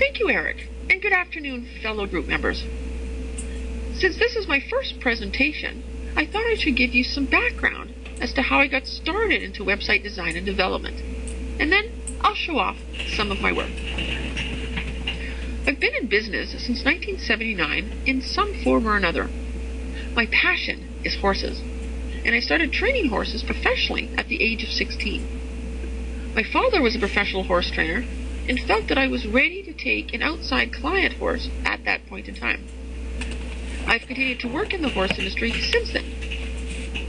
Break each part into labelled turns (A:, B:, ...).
A: Thank you, Eric, and good afternoon, fellow group members. Since this is my first presentation, I thought I should give you some background as to how I got started into website design and development, and then I'll show off some of my work. I've been in business since 1979 in some form or another. My passion is horses, and I started training horses professionally at the age of 16. My father was a professional horse trainer and felt that I was ready to take an outside client horse at that point in time. I've continued to work in the horse industry since then.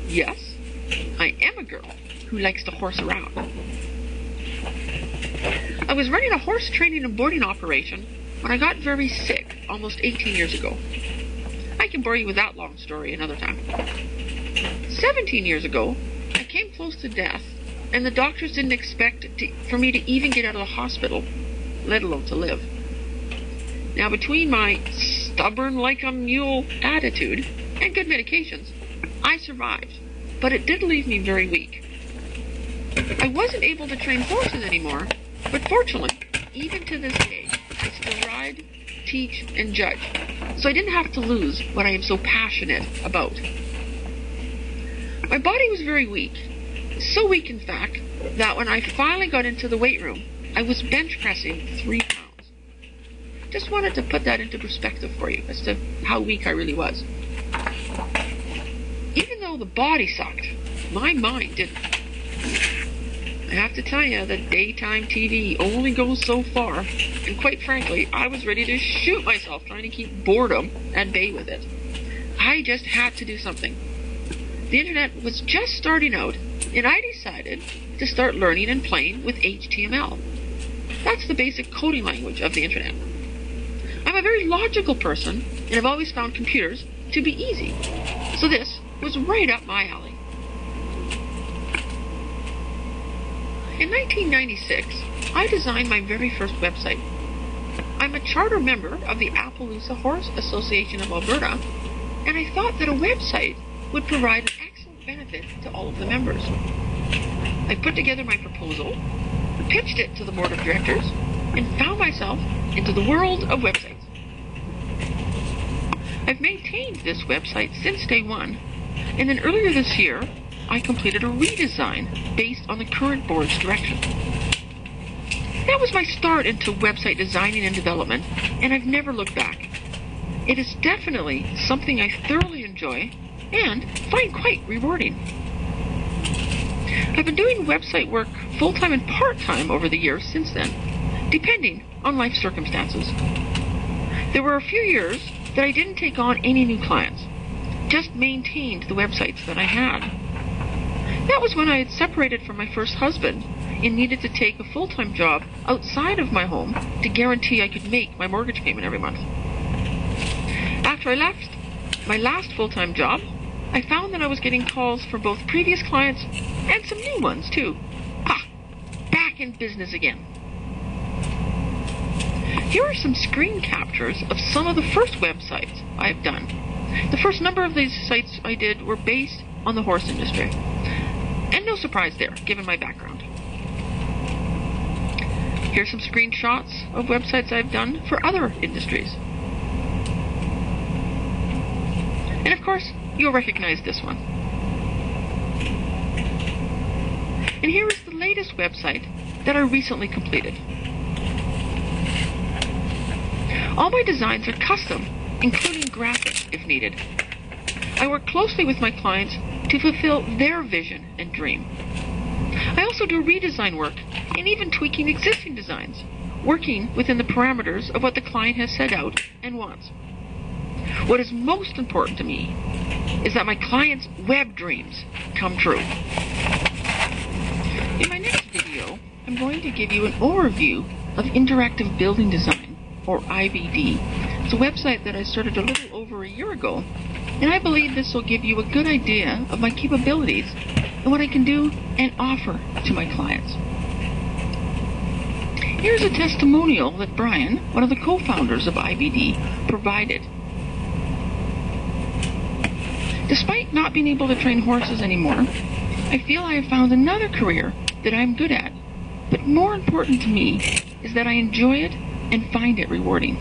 A: Yes, I am a girl who likes to horse around. I was running a horse training and boarding operation when I got very sick almost 18 years ago. I can bore you with that long story another time. 17 years ago, I came close to death, and the doctors didn't expect for me to even get out of the hospital, let alone to live. Now, between my stubborn like a mule attitude and good medications, I survived, but it did leave me very weak. I wasn't able to train horses anymore, but fortunately, even to this day, I still ride, teach, and judge, so I didn't have to lose what I am so passionate about. My body was very weak, so weak in fact, that when I finally got into the weight room, I was bench pressing 3 pounds. Just wanted to put that into perspective for you as to how weak I really was. Even though the body sucked, my mind didn't. I have to tell you that daytime TV only goes so far, and quite frankly, I was ready to shoot myself trying to keep boredom at bay with it. I just had to do something. The internet was just starting out, and I decided to start learning and playing with HTML. That's the basic coding language of the internet. I'm a very logical person, and I've always found computers to be easy, so this was right up my alley. In 1996, I designed my very first website. I'm a charter member of the Appaloosa Horse Association of Alberta, and I thought that a website would provide an excellent benefit to all of the members. I put together my proposal, pitched it to the board of directors, and found myself into the world of websites. I've maintained this website since day one, and then earlier this year, I completed a redesign based on the current board's direction. That was my start into website designing and development, and I've never looked back. It is definitely something I thoroughly enjoy and find quite rewarding. I've been doing website work full-time and part-time over the years since then, depending on life circumstances. There were a few years that I didn't take on any new clients, just maintained the websites that I had. That was when I had separated from my first husband and needed to take a full-time job outside of my home to guarantee I could make my mortgage payment every month. After I left my last full-time job, I found that I was getting calls from both previous clients and some new ones too. Back in business again. Here are some screen captures of some of the first websites I have done. The first number of these sites I did were based on the horse industry. And no surprise there, given my background. Here's some screenshots of websites I've done for other industries. And of course, you'll recognize this one. And here is the latest website that I recently completed. All my designs are custom, including graphics if needed. I work closely with my clients to fulfill their vision and dream. I also do redesign work and even tweaking existing designs, working within the parameters of what the client has set out and wants. What is most important to me is that my clients' web dreams come true. In my next video, I'm going to give you an overview of Interactive Building Design, or IBD. It's a website that I started a little over a year ago, and I believe this will give you a good idea of my capabilities and what I can do and offer to my clients. Here's a testimonial that Brian, one of the co-founders of IBD, provided. Despite not being able to train horses anymore, I feel I have found another career that I'm good at. But more important to me is that I enjoy it and find it rewarding.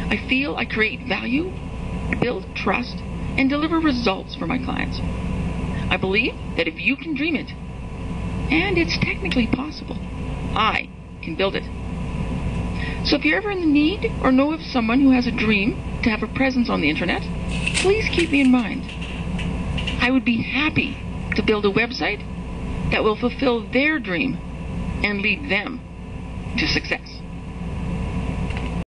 A: I feel I create value, build trust, and deliver results for my clients. I believe that if you can dream it, and it's technically possible, I can build it. So if you're ever in the need or know of someone who has a dream to have a presence on the internet, please keep me in mind. I would be happy to build a website that will fulfill their dream and lead them to success.